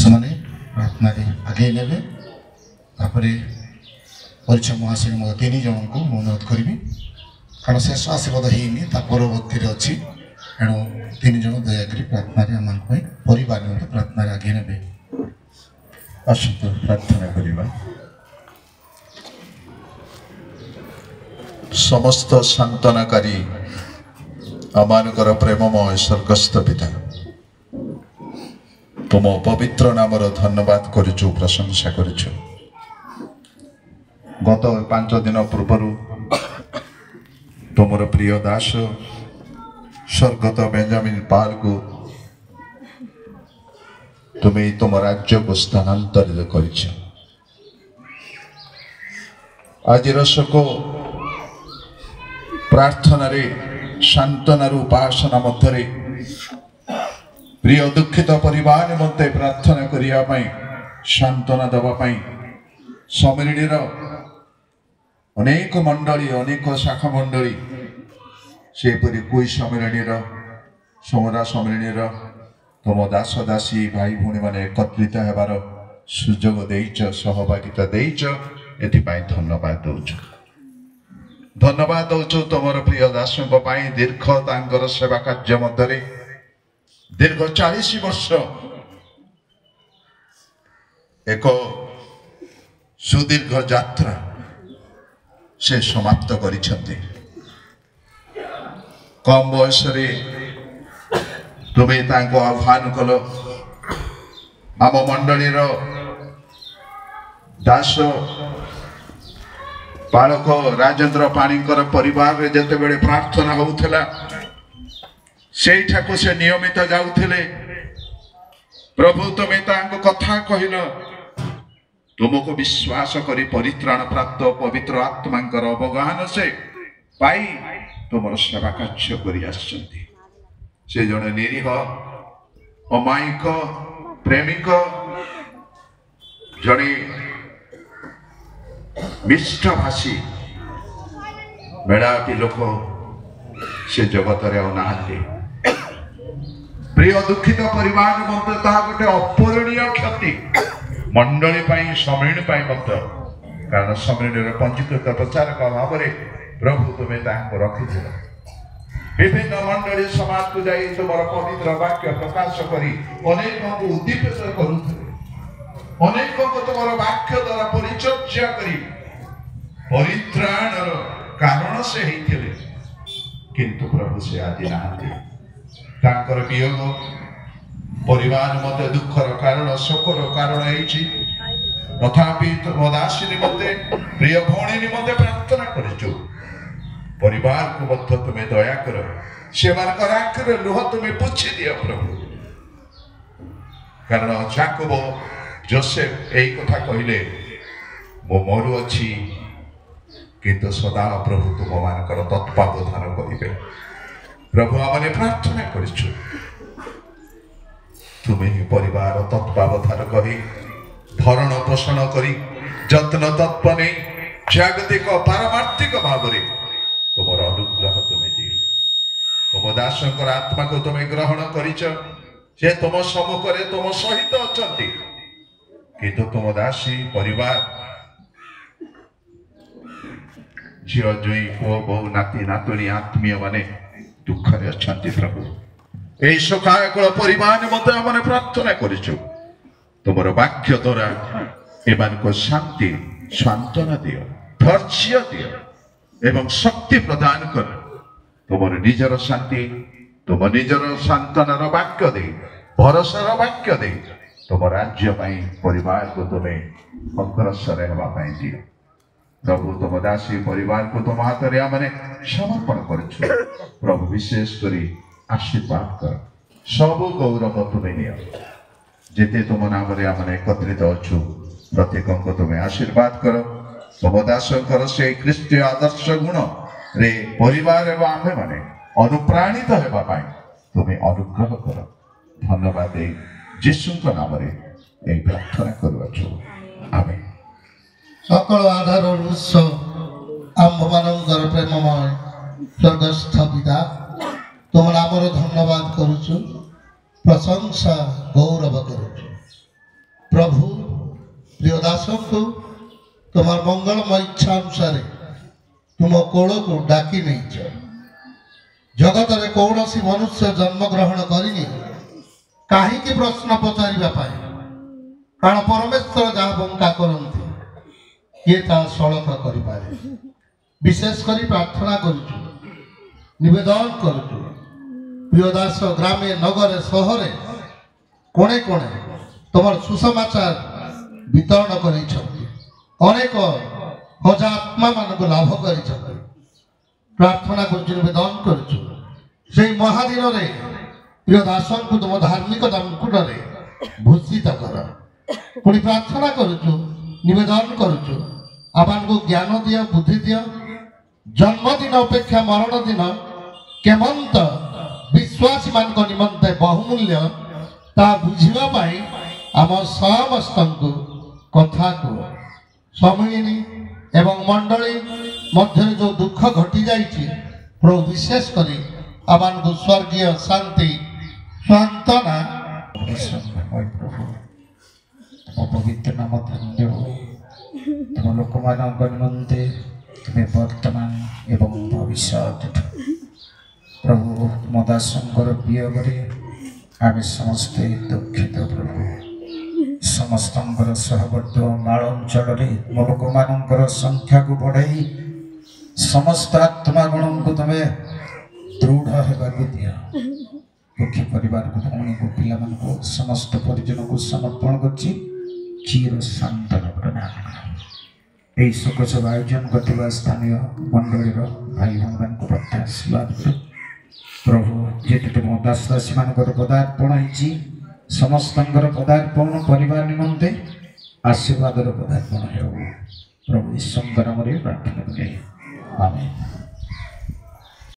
ସେମାନେ ପ୍ରାର୍ଥନାରେ ଆଗେଇ ନେବେ। ତାପରେ ପରିଚୟ ମହାଶୟ ମଧ୍ୟ 3 ଜଣଙ୍କୁ ମୁଁ ଅନୁରୋଧ କରିବି, କାରଣ ଶେଷ ଆଶୀର୍ବାଦ ହେଇନି, ତା ପରବର୍ତ୍ତୀରେ ଅଛି। ଏଣୁ 3 ଜଣ ଦୟାକରି ପ୍ରାର୍ଥନାରେ ଆମମାନଙ୍କ ପାଇଁ ପରିବାର ନିମନ୍ତେ ପ୍ରାର୍ଥନାରେ ଆଗେଇ ନେବେ। ଆସନ୍ତୁ ପ୍ରାର୍ଥନା କରିବା। समस्त सांत्वनाकारी आमानकर प्रेममय स्वर्गस्थ पिता, तुम पवित्र नामर धन्यवाद करुचु, प्रशंसा करुचु। गत 5 दिन पूर्व तुमर प्रिय दास स्वर्गत बेंजामिन पाल को तुम्हें तुम राज्य को स्थानांतरित करिछ। आज रसको प्रार्थना रे शांतनार उपासना मध्य प्रिय दुखित परिवार निमंते प्रार्थना करिया पई, शांतना देवा पई समरणीर अनेक मंडली, अनेक शाखा मंडली सेपरी कोई समरणीर समरा समरणीर तुम दास दासी भाई भूणी माने एकत्रित हेबार सुजोग देइछ, सहभागिता देइछ। एथिपाई धन्यवाद दउछु। धन्यवाद दउछु तुमर प्रिय दासଙ୍କ ପାଇଁ दीर्घ तांकर सेवा कार्य मध्य दीर्घ 40 वर्ष एक सुदीर्घ यात्रा से समाप्त करिसंती। कम बयस रे तुम्हें तांको आह्वान कल, आम मंडलीर दास बालक राजेंद्र पाणीकर परिवार रे जते बेले प्रार्थना होउथला सेठाको से नियमित जाउथिले। प्रभु तुम्हें तांको कथा कहिल, तुमको विश्वास करी परित्राण प्राप्त पवित्र आत्मांकर अवगाहन से पाई तुमर सेवा कार्य करि आछंती। से जने निरीह अमायिक प्रेमिक जने मिष्टभाषी मेड़ापी लोक से जगत रे नाहांती। प्रिय दुखित परिवार मध्य ताहा गोटे अपरणीय क्षति मंडली पाई, समृणी पाई मध्य, कारण समृणीर पंजीकृत प्रचारक भाव में प्रभु तुम्हें ताहाको रखिथिल। विभिन्न मंडली समाज को जाई तुमर पवित्र वाक्य प्रकाश करी अनेक को उद्दीपित करुथिले, अनेक को तुमर वाक्य द्वारा परिचर्या करी परित्राणर कारण से हेतिले। किंतु प्रभु से आज नाहांती। तांकर वियोग परिवार मध्य दुखर कारण, शोकर कारण हेछि। तथापि तुम दासी निमंते प्रिय भौणी निमंते प्रार्थना करिछु। परिवार को मध्य तुम्हें दया कर, सेमानकर आखिर लुह तुम्हें पुछि दियो प्रभु। कारण याकूब जोसेफ एई कथा कहिले, मो मरु अछि किंतु सदा प्रभु तुम मानकर तत्वावधान करिबे। प्रभु आमने प्रार्थना करिछु, तुम्हें ही परिवार तत्वावधान करी भरण पोषण करी जत्न तत्व नहीं जागतिक पारमार्थिक भाव में तुमर अनुग्रह तुम्हें दियो। तुम दासंकर आत्मा को तुम्हें ग्रहण करिछ, से तुम सम्मुखरे तुम सहित अछंती। किंतु तुम दासी परिवार झील जुई पुओ बहु नाती नातुणी आत्मीय माने दुखरे अछंती। प्रभु ए शोकाकुल परिवार मध्य आमने प्रार्थना करिछु, तुमर वाक्य द्वारा एमानको शांति सांत्वना दियो, धैर्य दियो एवं शक्ति प्रदान कर। तुमर निजर शांति, तुम निजर सांत्वनार वाक्य दे, भरोसार वाक्य दे, तुम राज्य पाई परिवार को तुम्हें अग्रसर हेबा पाई दियो। प्रभु तुम दासी परिवार को तुम हाथ रे आमने समर्पण करिछु। प्रभु विशेष करी आशीर्वाद कर, सब गौरव तुम्हें नियो। जेते तुम नाम रे आमने एकत्रित अछु प्रत्येक को तुम्हें आशीर्वाद कर। तुम दासंकर से ख्रीष्टीय आदर्श गुण रे परिवार एवं आमे माने अनुप्राणित हेबा पाई तुम्हें अनुग्रह कर। धन्यवाद दे यीशुଙ୍କ नाम रे ए प्रार्थना करूछु, आमेन। सकल आधार उत्स आम्भमानंकर प्रेममय स्वर्गस्थ पिता, तुम नामर धन्यवाद करुछु, प्रशंसा गौरव करुछु। प्रभु प्रिय दास को तुम मंगलमय इच्छा अनुसार तुम कोल को डाकी नहीं जगत में कौन सी मनुष्य जन्म ग्रहण करनी कहीं प्रश्न पचार कारण परमेश्वर जहाँ बंका करती किए ता सड़क करे विशेषकर प्रार्थना करेदन कर प्रिय दास ग्रामे नगर सहरे कोणे कोणे तुम सुसमाचार वितरण करेक हजार आत्मा मान लाभ कर प्रार्थना करदन कर महादिन प्रिय दास को तुम धार्मिकता मुकुट भूषित कर पुणी प्रार्थना करेदन कर ज्ञान दिया बुद्धि दिया जन्मदिन अपेक्षा मरण दिन केमंत विश्वासी मान निमंते बहुमूल्य ता बुझापी आम समस्त कथा को सम्मिलिनी एवं मंडली मध्य जो दुख घटी जाइए प्रभु विशेष कर आम को स्वर्गीय शांति सांत्वना प्रभु तुम पवित्र नाम धन्य हो तुम लोक मान निमंते तुम्हें वर्तमान एवं भविष्य प्रभु तुम दासंकर वियोगे आम समस्ते दुखित प्रभु समस्त सहवर्त माल अंचल लोक मान संख्या को बढ़ाई समस्त आत्मा गण को तुम्हें दृढ़ होगा दिया दुखी परिवार को भौणी को पिला को समस्त परिजन को समर्पण कर शोक सभा आयोजन कर स्थानीय मंडली भाई भाई को प्रत्याशीर्वाद प्रभु जी तुम दास दासी मान पदार्पण हो समस्त पदार्पण परिवार निमंते आशीर्वाद पदार्पण हो प्रभु ईश्वर नाम प्रार्थना करें आमेन।